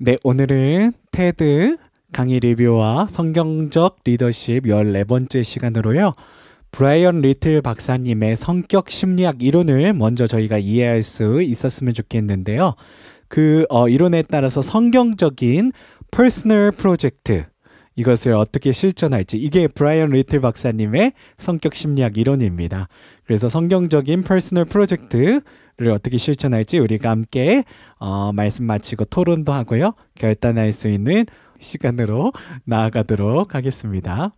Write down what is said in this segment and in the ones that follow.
네, 오늘은 테드 강의 리뷰와 성경적 리더십 14번째 시간으로요. 브라이언 리틀 박사님의 성격 심리학 이론을 먼저 저희가 이해할 수 있었으면 좋겠는데요. 그 이론에 따라서 성경적인 퍼스널 프로젝트, 이것을 어떻게 실천할지, 이게 브라이언 리틀 박사님의 성격 심리학 이론입니다. 그래서 성경적인 퍼스널 프로젝트를 어떻게 실천할지 우리가 함께 말씀 마치고 토론도 하고요. 결단할 수 있는 시간으로 나아가도록 하겠습니다.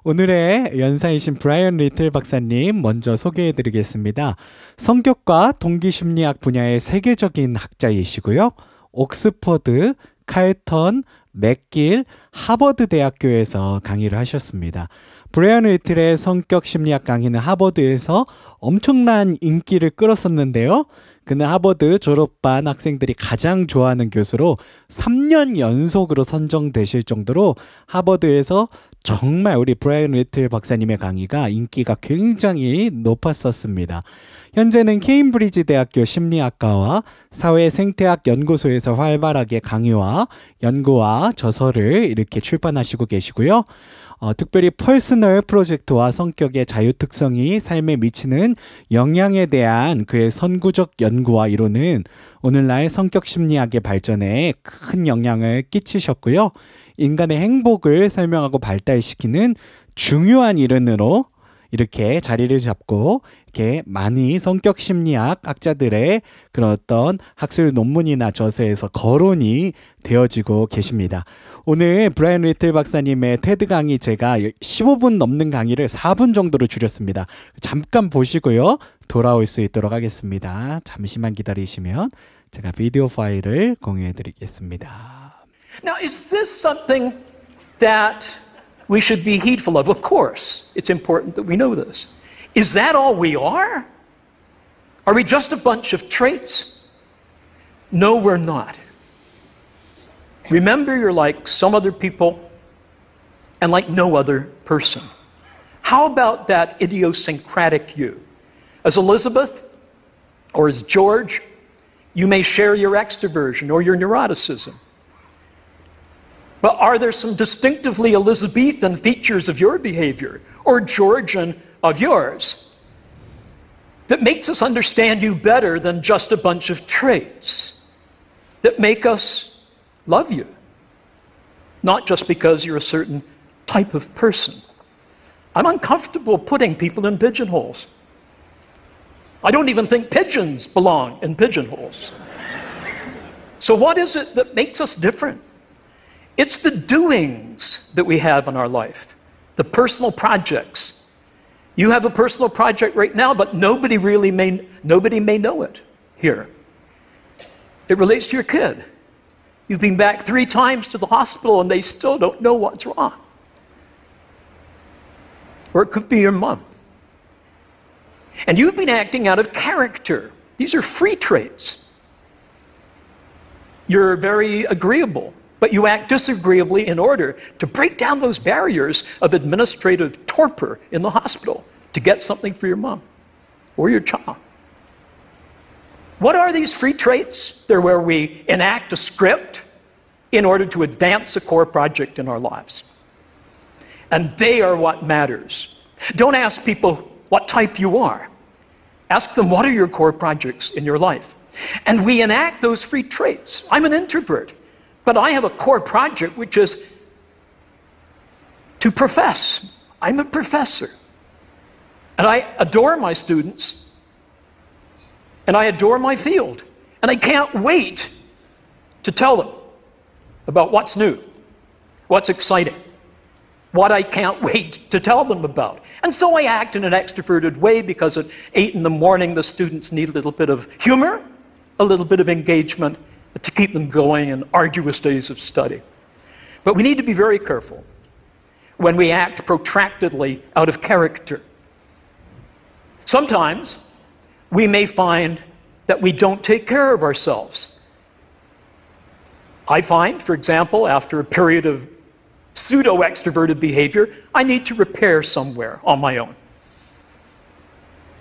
오늘의 연사이신 브라이언 리틀 박사님 먼저 소개해 드리겠습니다. 성격과 동기심리학 분야의 세계적인 학자이시고요. 옥스퍼드, 칼턴, 맥길, 하버드 대학교에서 강의를 하셨습니다. 브라이언 리틀의 성격 심리학 강의는 하버드에서 엄청난 인기를 끌었었는데요. 그는 하버드 졸업반 학생들이 가장 좋아하는 교수로 3년 연속으로 선정되실 정도로 하버드에서 정말 우리 브라이언 리틀 박사님의 강의가 인기가 굉장히 높았었습니다. 현재는 케임브리지 대학교 심리학과와 사회생태학 연구소에서 활발하게 강의와 연구와 저서를 이렇게 출판하시고 계시고요. 특별히 퍼스널 프로젝트와 성격의 자유특성이 삶에 미치는 영향에 대한 그의 선구적 연구와 이론은 오늘날 성격 심리학의 발전에 큰 영향을 끼치셨고요. 인간의 행복을 설명하고 발달시키는 중요한 이론으로 이렇게 자리를 잡고 이렇게 많이 성격 심리학 학자들의 그런 어떤 학술 논문이나 저서에서 거론이 되어지고 계십니다. 오늘 브라이언 리틀 박사님의 테드 강의 제가 15분 넘는 강의를 4분 정도로 줄였습니다. 잠깐 보시고요. 돌아올 수 있도록 하겠습니다. 잠시만 기다리시면 제가 비디오 파일을 공유해 드리겠습니다. Now, is this something that we should be heedful of? Of course, it's important that we know this. Is that all we are? Are we just a bunch of traits? No, we're not. Remember, you're like some other people and like no other person. How about that idiosyncratic you? As Elizabeth or as George, you may share your extroversion or your neuroticism. But are there some distinctively Elizabethan features of your behavior or Georgian of yours that makes us understand you better than just a bunch of traits that make us love you? Not just because you're a certain type of person. I'm uncomfortable putting people in pigeonholes. I don't even think pigeons belong in pigeonholes. So what is it that makes us different? It's the doings that we have in our life, the personal projects. You have a personal project right now, but nobody may know it here. It relates to your kid. You've been back 3 times to the hospital and they still don't know what's wrong. Or it could be your mom. And you've been acting out of character. These are free traits. You're very agreeable, but you act disagreeably in order to break down those barriers of administrative torpor in the hospital to get something for your mom or your child. What are these free traits? They're where we enact a script in order to advance a core project in our lives. And they are what matters. Don't ask people what type you are. Ask them, what are your core projects in your life? And we enact those free traits. I'm an introvert. But I have a core project, which is to profess. I'm a professor. And I adore my students. And I adore my field. And I can't wait to tell them about what's new, what's exciting, what I can't wait to tell them about. And so I act in an extroverted way because at 8 in the morning, the students need a little bit of humor, a little bit of engagement, to keep them going in arduous days of study. But we need to be very careful when we act protractedly out of character. Sometimes we may find that we don't take care of ourselves. I find, for example, after a period of pseudo-extroverted behavior, I need to repair somewhere on my own.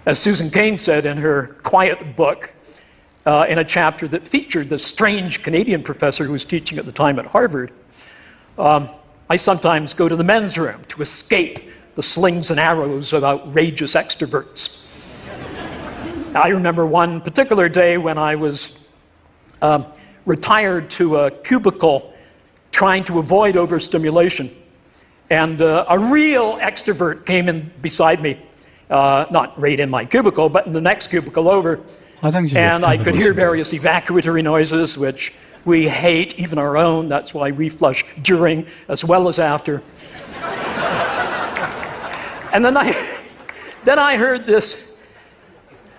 As Susan Cain said in her quiet book, in a chapter that featured the strange Canadian professor who was teaching at the time at Harvard. I sometimes go to the men's room to escape the slings and arrows of outrageous extroverts. I remember one particular day when I was retired to a cubicle trying to avoid overstimulation. And a real extrovert came in beside me, not right in my cubicle, but in the next cubicle over. And I could hear various evacuatory noises, which we hate, even our own. That's why we flush during as well as after. And then I heard this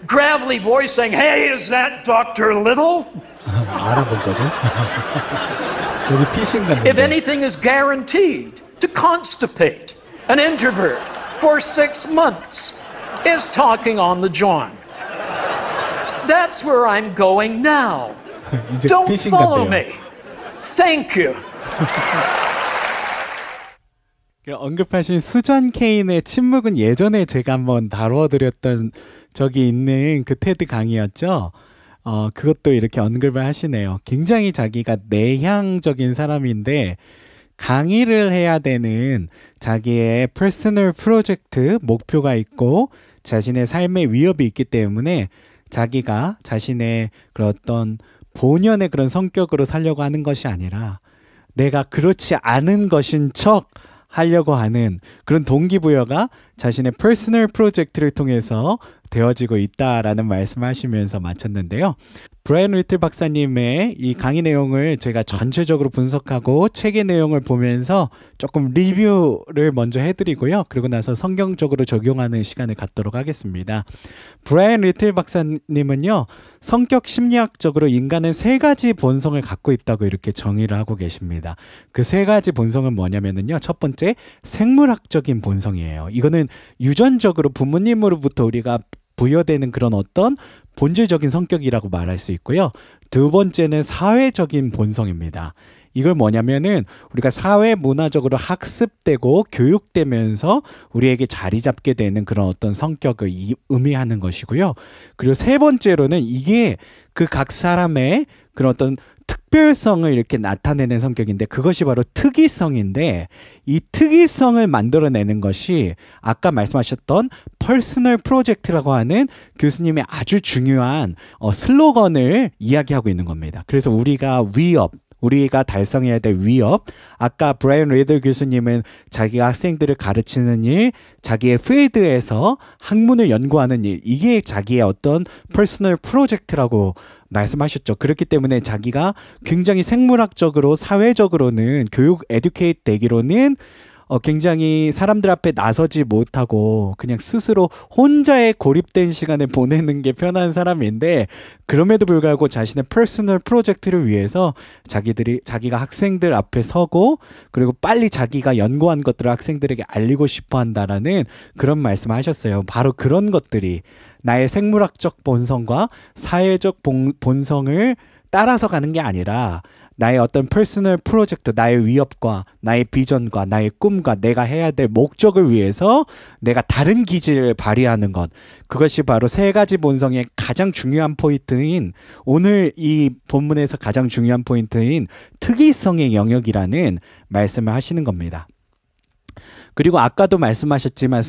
gravelly voice saying, "Hey, is that Dr. Little?" 알아본 거죠? 여기 피싱 같은데. If anything is guaranteed to constipate an introvert for 6 months, is talking on the John. That's where I'm going now. Don't follow me. Thank you. 언급하신 수전 케인의 침묵은 예전에 제가 한번 다뤄드렸던 적이 있는 그 테드 강의였죠. 그것도 이렇게 언급을 하시네요. 굉장히 자기가 내향적인 사람인데 강의를 해야 되는 자기의 퍼스널 프로젝트 목표가 있고 자신의 삶의 위협이 있기 때문에 자기가 자신의 그런 어떤 본연의 그런 성격으로 살려고 하는 것이 아니라 내가 그렇지 않은 것인 척 하려고 하는 그런 동기부여가 자신의 퍼스널 프로젝트를 통해서 되어지고 있다라는 말씀하시면서 마쳤는데요. 브라이언 리틀 박사님의 이 강의 내용을 제가 전체적으로 분석하고 책의 내용을 보면서 조금 리뷰를 먼저 해드리고요. 그리고 나서 성경적으로 적용하는 시간을 갖도록 하겠습니다. 브라이언 리틀 박사님은요, 성격 심리학적으로 인간은 3가지 본성을 갖고 있다고 이렇게 정의를 하고 계십니다. 그 3가지 본성은 뭐냐면요, 첫 번째 생물학적인 본성이에요. 이거는 유전적으로 부모님으로부터 우리가 부여되는 그런 어떤 본질적인 성격이라고 말할 수 있고요. 두 번째는 사회적인 본성입니다. 이걸 뭐냐면은 우리가 사회 문화적으로 학습되고 교육되면서 우리에게 자리 잡게 되는 그런 어떤 성격을 의미하는 것이고요. 그리고 세 번째로는 이게 그 각 사람의 그런 어떤 특별성을 이렇게 나타내는 성격인데 그것이 바로 특이성인데 이 특이성을 만들어내는 것이 아까 말씀하셨던 퍼스널 프로젝트라고 하는 교수님의 아주 중요한 슬로건을 이야기하고 있는 겁니다. 그래서 우리가 달성해야 될 위협, 아까 브라이언 리들 교수님은 자기가 학생들을 가르치는 일, 자기의 필드에서 학문을 연구하는 일, 이게 자기의 어떤 퍼스널 프로젝트라고 말씀하셨죠. 그렇기 때문에 자기가 굉장히 생물학적으로 사회적으로는 교육 에듀케이트 되기로는 굉장히 사람들 앞에 나서지 못하고 그냥 스스로 혼자의 고립된 시간을 보내는 게 편한 사람인데 그럼에도 불구하고 자신의 퍼스널 프로젝트를 위해서 자기가 학생들 앞에 서고 그리고 빨리 자기가 연구한 것들을 학생들에게 알리고 싶어 한다라는 그런 말씀을 하셨어요. 바로 그런 것들이 나의 생물학적 본성과 사회적 본성을 따라서 가는 게 아니라 나의 어떤 퍼스널 프로젝트, 나의 위협과 나의 비전과 나의 꿈과 내가 해야 될 목적을 위해서 내가 다른 기질을 발휘하는 것, 그것이 바로 3가지 본성의 가장 중요한 포인트인, 오늘 이 본문에서 가장 중요한 포인트인 특이성의 영역이라는 말씀을 하시는 겁니다. 그리고 아까도 말씀하셨지만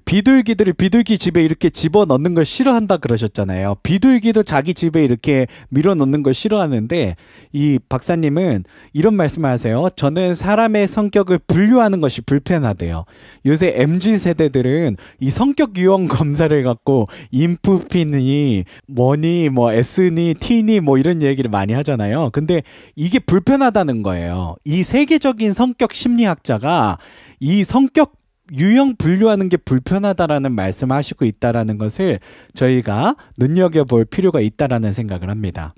비둘기들이 비둘기 집에 이렇게 집어넣는 걸 싫어한다 그러셨잖아요. 비둘기도 자기 집에 이렇게 밀어넣는 걸 싫어하는데 이 박사님은 이런 말씀을 하세요. 저는 사람의 성격을 분류하는 것이 불편하대요. 요새 MZ세대들은 이 성격 유형 검사를 갖고 인프피니 뭐니 뭐 S니 T니 뭐 이런 얘기를 많이 하잖아요. 근데 이게 불편하다는 거예요. 이 세계적인 성격 심리학자가 이 성격 유형 분류하는 게 불편하다라는 말씀을 하시고 있다라는 것을 저희가 눈여겨볼 필요가 있다라는 생각을 합니다.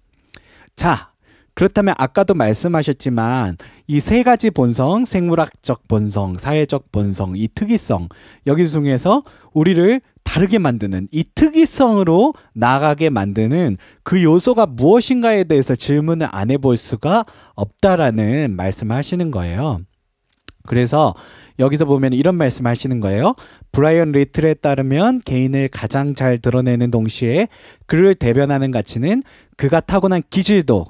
자, 그렇다면 아까도 말씀하셨지만 이 3가지 본성, 생물학적 본성, 사회적 본성, 이 특이성, 여기 중에서 우리를 다르게 만드는 이 특이성으로 나아가게 만드는 그 요소가 무엇인가에 대해서 질문을 안 해볼 수가 없다라는 말씀을 하시는 거예요. 그래서 여기서 보면 이런 말씀 하시는 거예요. 브라이언 리틀에 따르면 개인을 가장 잘 드러내는 동시에 그를 대변하는 가치는 그가 타고난 기질도,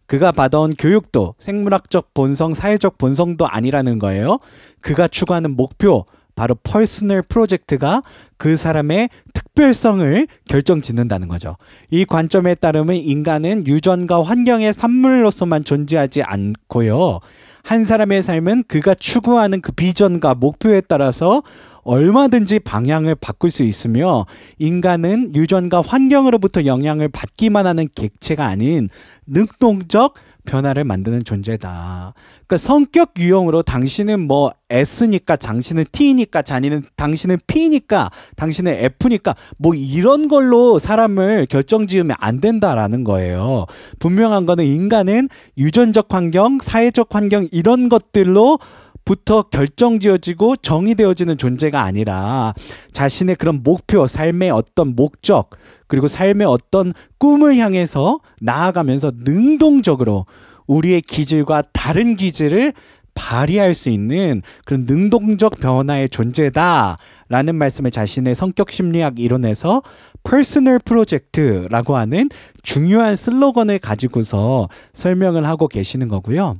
그가 받아온 교육도, 생물학적 본성, 사회적 본성도 아니라는 거예요. 그가 추구하는 목표, 바로 퍼스널 프로젝트가 그 사람의 특별성을 결정짓는다는 거죠. 이 관점에 따르면 인간은 유전과 환경의 산물로서만 존재하지 않고요. 한 사람의 삶은 그가 추구하는 그 비전과 목표에 따라서 얼마든지 방향을 바꿀 수 있으며, 인간은 유전과 환경으로부터 영향을 받기만 하는 객체가 아닌 능동적 변화를 만드는 존재다. 그러니까 성격 유형으로 당신은 뭐 S니까 당신은 T니까 당신은 P니까 당신은 F니까 뭐 이런 걸로 사람을 결정지으면 안 된다라는 거예요. 분명한 거는 인간은 유전적 환경, 사회적 환경 이런 것들로 부터 결정지어지고 정의되어지는 존재가 아니라 자신의 그런 목표, 삶의 어떤 목적, 그리고 삶의 어떤 꿈을 향해서 나아가면서 능동적으로 우리의 기질과 다른 기질을 발휘할 수 있는 그런 능동적 변화의 존재다라는 말씀을 자신의 성격 심리학 이론에서 퍼스널 프로젝트라고 하는 중요한 슬로건을 가지고서 설명을 하고 계시는 거고요.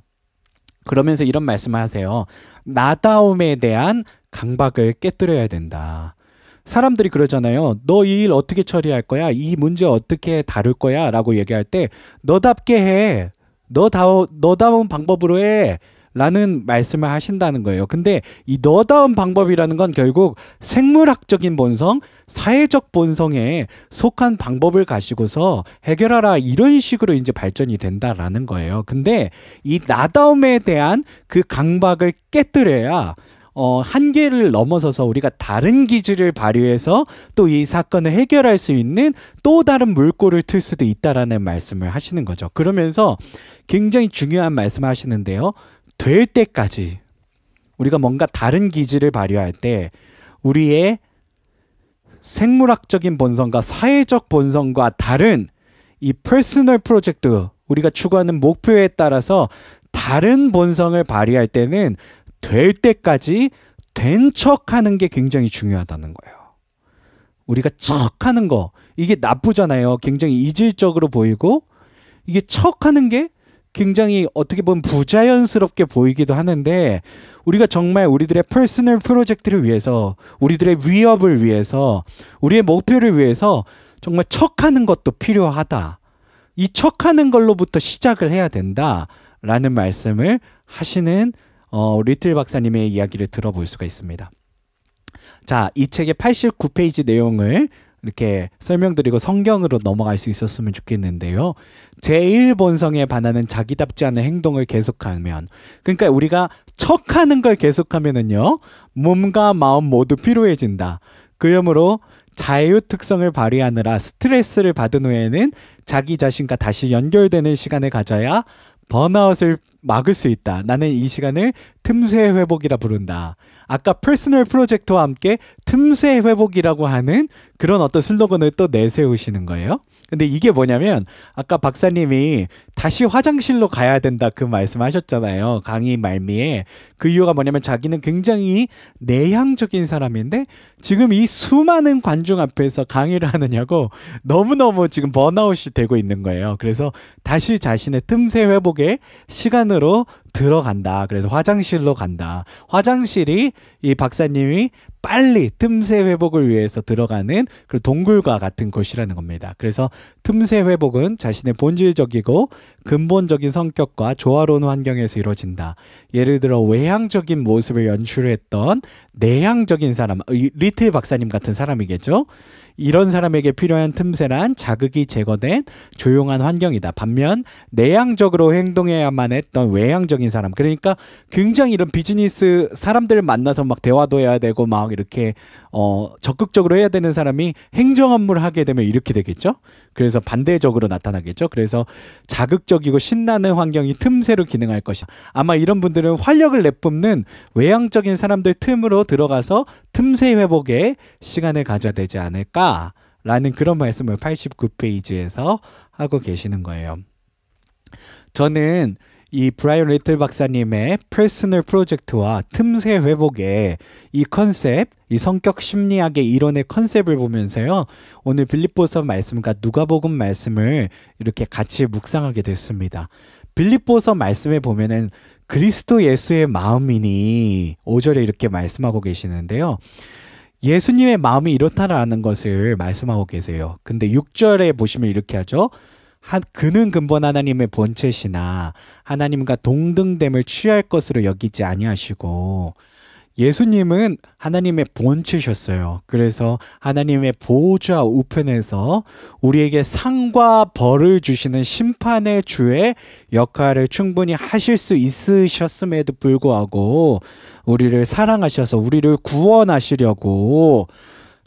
그러면서 이런 말씀을 하세요. 나다움에 대한 강박을 깨뜨려야 된다. 사람들이 그러잖아요. 너 이 일 어떻게 처리할 거야? 이 문제 어떻게 다룰 거야? 라고 얘기할 때 너답게 해. 너다운 방법으로 해. 라는 말씀을 하신다는 거예요. 근데 이 너다운 방법이라는 건 결국 생물학적인 본성, 사회적 본성에 속한 방법을 가지고서 해결하라 이런 식으로 이제 발전이 된다라는 거예요. 근데 이 나다움에 대한 그 강박을 깨뜨려야 한계를 넘어서서 우리가 다른 기질을 발휘해서 또 이 사건을 해결할 수 있는 또 다른 물꼬를 틀 수도 있다라는 말씀을 하시는 거죠. 그러면서 굉장히 중요한 말씀을 하시는데요. 될 때까지 우리가 뭔가 다른 기질을 발휘할 때 우리의 생물학적인 본성과 사회적 본성과 다른 이 퍼스널 프로젝트, 우리가 추구하는 목표에 따라서 다른 본성을 발휘할 때는 될 때까지 된 척하는 게 굉장히 중요하다는 거예요. 우리가 척하는 거, 이게 나쁘잖아요. 굉장히 이질적으로 보이고 이게 척하는 게 굉장히 어떻게 보면 부자연스럽게 보이기도 하는데, 우리가 정말 우리들의 퍼스널 프로젝트를 위해서, 우리들의 위협을 위해서, 우리의 목표를 위해서 정말 척하는 것도 필요하다. 이 척하는 걸로부터 시작을 해야 된다라는 말씀을 하시는 리틀 박사님의 이야기를 들어볼 수가 있습니다. 자, 이 책의 89페이지 내용을 이렇게 설명드리고 성경으로 넘어갈 수 있었으면 좋겠는데요. 제1본성에 반하는 자기답지 않은 행동을 계속하면, 그러니까 우리가 척하는 걸 계속하면은요, 몸과 마음 모두 피로해진다. 그러므로 자유 특성을 발휘하느라 스트레스를 받은 후에는 자기 자신과 다시 연결되는 시간을 가져야 번아웃을 막을 수 있다. 나는 이 시간을 틈새 회복이라 부른다. 아까 퍼스널 프로젝트와 함께 틈새 회복이라고 하는 그런 어떤 슬로건을 또 내세우시는 거예요. 근데 이게 뭐냐면 아까 박사님이 다시 화장실로 가야 된다 그 말씀하셨잖아요. 강의 말미에. 그 이유가 뭐냐면 자기는 굉장히 내향적인 사람인데 지금 이 수많은 관중 앞에서 강의를 하느냐고 너무너무 지금 번아웃이 되고 있는 거예요. 그래서 다시 자신의 틈새 회복의 시간으로 들어간다. 그래서 화장실로 간다. 화장실이 이 박사님이 빨리 틈새 회복을 위해서 들어가는 그 동굴과 같은 곳이라는 겁니다. 그래서 틈새 회복은 자신의 본질적이고 근본적인 성격과 조화로운 환경에서 이루어진다. 예를 들어 외향적인 모습을 연출했던 내향적인 사람, 리틀 박사님 같은 사람이겠죠. 이런 사람에게 필요한 틈새란 자극이 제거된 조용한 환경이다. 반면 내향적으로 행동해야만 했던 외향적인 사람, 그러니까 굉장히 이런 비즈니스 사람들을 만나서 막 대화도 해야 되고 막 이렇게 적극적으로 해야 되는 사람이 행정 업무를 하게 되면 이렇게 되겠죠. 그래서 반대적으로 나타나겠죠. 그래서 자극적이고 신나는 환경이 틈새로 기능할 것이다. 아마 이런 분들은 활력을 내뿜는 외향적인 사람들 틈으로 들어가서 틈새 회복에 시간을 가져야 되지 않을까라는 그런 말씀을 89페이지에서 하고 계시는 거예요. 저는 이 브라이언 리틀 박사님의 퍼스널 프로젝트와 틈새 회복의 이 컨셉, 이 성격 심리학의 이론의 컨셉을 보면서요, 오늘 빌립보서 말씀과 누가복음 말씀을 이렇게 같이 묵상하게 됐습니다. 빌립보서 말씀에 보면은 그리스도 예수의 마음이니 5절에 이렇게 말씀하고 계시는데요. 예수님의 마음이 이렇다라는 것을 말씀하고 계세요. 근데 6절에 보시면 이렇게 하죠. 그는 근본 하나님의 본체시나 하나님과 동등됨을 취할 것으로 여기지 아니하시고, 예수님은 하나님의 본체셨어요. 그래서 하나님의 보좌 우편에서 우리에게 상과 벌을 주시는 심판의 주의 역할을 충분히 하실 수 있으셨음에도 불구하고 우리를 사랑하셔서 우리를 구원하시려고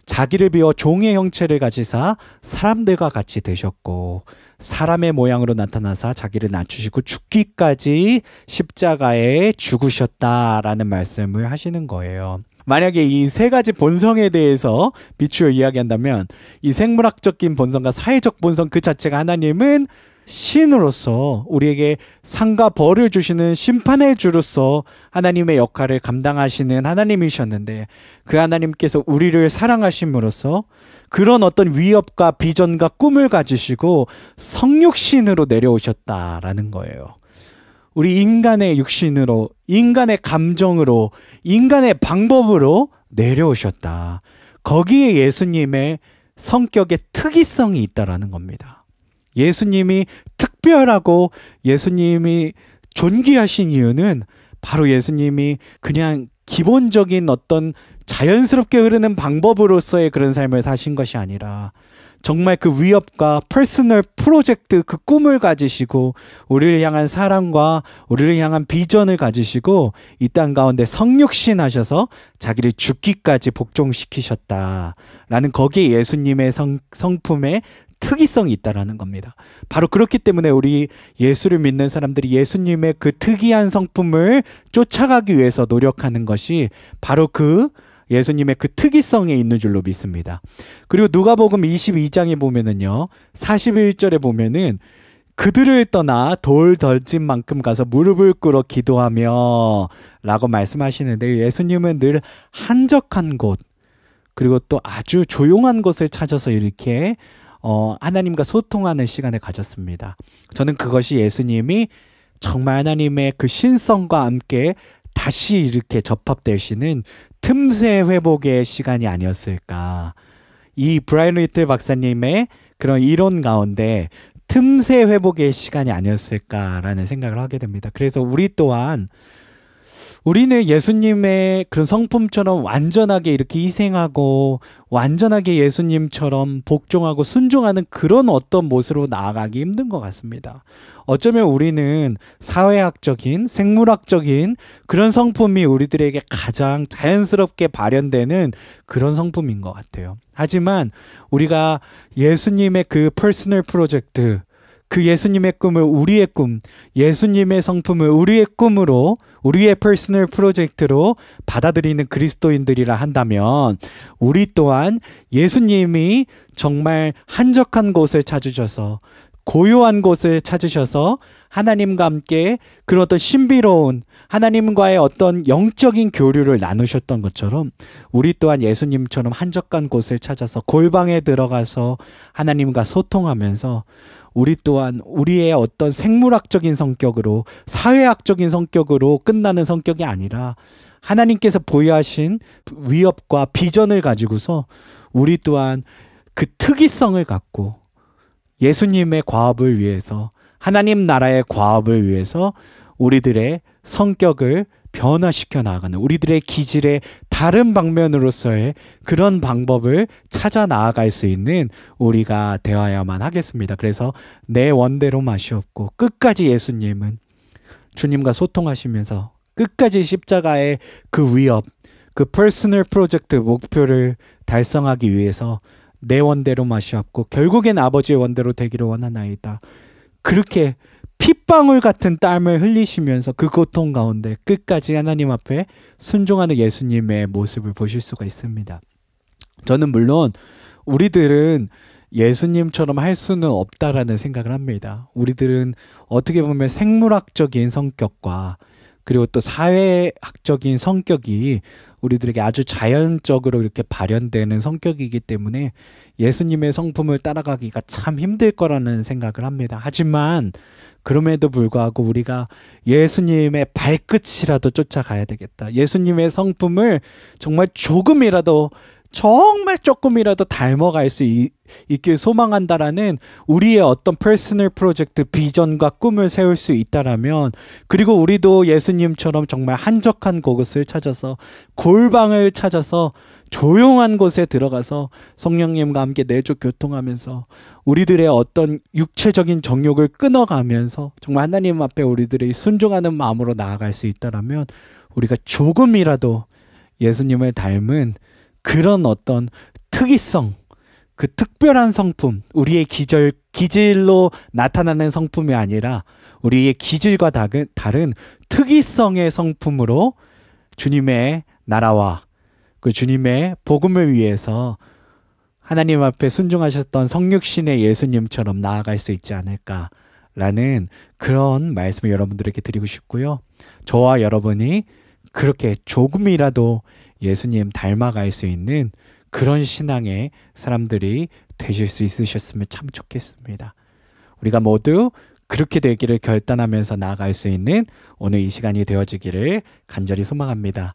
자기를 비워 종의 형체를 가지사 사람들과 같이 되셨고, 사람의 모양으로 나타나사 자기를 낮추시고 죽기까지 십자가에 죽으셨다라는 말씀을 하시는 거예요. 만약에 이 세 가지 본성에 대해서 비추어 이야기한다면, 이 생물학적인 본성과 사회적 본성 그 자체가 하나님은 신으로서 우리에게 상과 벌을 주시는 심판의 주로서 하나님의 역할을 감당하시는 하나님이셨는데, 그 하나님께서 우리를 사랑하심으로써 그런 어떤 위협과 비전과 꿈을 가지시고 성육신으로 내려오셨다라는 거예요. 우리 인간의 육신으로, 인간의 감정으로, 인간의 방법으로 내려오셨다. 거기에 예수님의 성격의 특이성이 있다라는 겁니다. 예수님이 특별하고 예수님이 존귀하신 이유는 바로 예수님이 그냥 기본적인 어떤 자연스럽게 흐르는 방법으로서의 그런 삶을 사신 것이 아니라 정말 그 위협과 퍼스널 프로젝트, 그 꿈을 가지시고 우리를 향한 사랑과 우리를 향한 비전을 가지시고 이 땅 가운데 성육신 하셔서 자기를 죽기까지 복종시키셨다라는, 거기에 예수님의 성품의 특이성이 있다라는 겁니다. 바로 그렇기 때문에 우리 예수를 믿는 사람들이 예수님의 그 특이한 성품을 쫓아가기 위해서 노력하는 것이 바로 그 예수님의 그 특이성에 있는 줄로 믿습니다. 그리고 누가복음 22장에 보면은요, 41절에 보면은 그들을 떠나 돌 던진 만큼 가서 무릎을 꿇어 기도하며 라고 말씀하시는데, 예수님은 늘 한적한 곳, 그리고 또 아주 조용한 곳을 찾아서 이렇게 하나님과 소통하는 시간을 가졌습니다. 저는 그것이 예수님이 정말 하나님의 그 신성과 함께 다시 이렇게 접합되시는 틈새 회복의 시간이 아니었을까. 이 브라이언 리틀 박사님의 그런 이론 가운데 틈새 회복의 시간이 아니었을까라는 생각을 하게 됩니다. 그래서 우리 또한, 우리는 예수님의 그런 성품처럼 완전하게 이렇게 희생하고 완전하게 예수님처럼 복종하고 순종하는 그런 어떤 모습으로 나아가기 힘든 것 같습니다. 어쩌면 우리는 사회학적인, 생물학적인 그런 성품이 우리들에게 가장 자연스럽게 발현되는 그런 성품인 것 같아요. 하지만 우리가 예수님의 그 퍼스널 프로젝트, 그 예수님의 꿈을 우리의 꿈, 예수님의 성품을 우리의 꿈으로, 우리의 퍼스널 프로젝트로 받아들이는 그리스도인들이라 한다면, 우리 또한 예수님이 정말 한적한 곳을 찾으셔서, 고요한 곳을 찾으셔서 하나님과 함께 그런 어떤 신비로운 하나님과의 어떤 영적인 교류를 나누셨던 것처럼, 우리 또한 예수님처럼 한적한 곳을 찾아서 골방에 들어가서 하나님과 소통하면서 우리 또한 우리의 어떤 생물학적인 성격으로, 사회학적인 성격으로 끝나는 성격이 아니라 하나님께서 보유하신 위협과 비전을 가지고서 우리 또한 그 특이성을 갖고 예수님의 과업을 위해서, 하나님 나라의 과업을 위해서 우리들의 성격을 변화시켜 나아가는, 우리들의 기질의 다른 방면으로서의 그런 방법을 찾아 나아갈 수 있는 우리가 되어야만 하겠습니다. 그래서 내 원대로 마시옵고, 끝까지 예수님은 주님과 소통하시면서 끝까지 십자가의 그 위협, 그 퍼스널 프로젝트 목표를 달성하기 위해서 내 원대로 마시옵고 결국엔 아버지의 원대로 되기를 원하나이다. 그렇게 핏방울 같은 땀을 흘리시면서 그 고통 가운데 끝까지 하나님 앞에 순종하는 예수님의 모습을 보실 수가 있습니다. 저는 물론 우리들은 예수님처럼 할 수는 없다라는 생각을 합니다. 우리들은 어떻게 보면 생물학적인 성격과 그리고 또 사회학적인 성격이 우리들에게 아주 자연적으로 이렇게 발현되는 성격이기 때문에 예수님의 성품을 따라가기가 참 힘들 거라는 생각을 합니다. 하지만 그럼에도 불구하고 우리가 예수님의 발끝이라도 쫓아가야 되겠다. 예수님의 성품을 정말 조금이라도 정말 조금이라도 닮아갈 수 있길 소망한다라는 우리의 어떤 퍼스널 프로젝트 비전과 꿈을 세울 수 있다라면, 그리고 우리도 예수님처럼 정말 한적한 곳을 찾아서 골방을 찾아서 조용한 곳에 들어가서 성령님과 함께 내조 교통하면서 우리들의 어떤 육체적인 정욕을 끊어가면서 정말 하나님 앞에 우리들이 순종하는 마음으로 나아갈 수 있다라면 우리가 조금이라도 예수님을 닮은 그런 어떤 특이성, 그 특별한 성품, 우리의 기질로 나타나는 성품이 아니라 우리의 기질과 다른 특이성의 성품으로 주님의 나라와 그 주님의 복음을 위해서 하나님 앞에 순종하셨던 성육신의 예수님처럼 나아갈 수 있지 않을까라는 그런 말씀을 여러분들에게 드리고 싶고요. 저와 여러분이 그렇게 조금이라도 예수님 닮아갈 수 있는 그런 신앙의 사람들이 되실 수 있으셨으면 참 좋겠습니다. 우리가 모두 그렇게 되기를 결단하면서 나아갈 수 있는 오늘 이 시간이 되어지기를 간절히 소망합니다.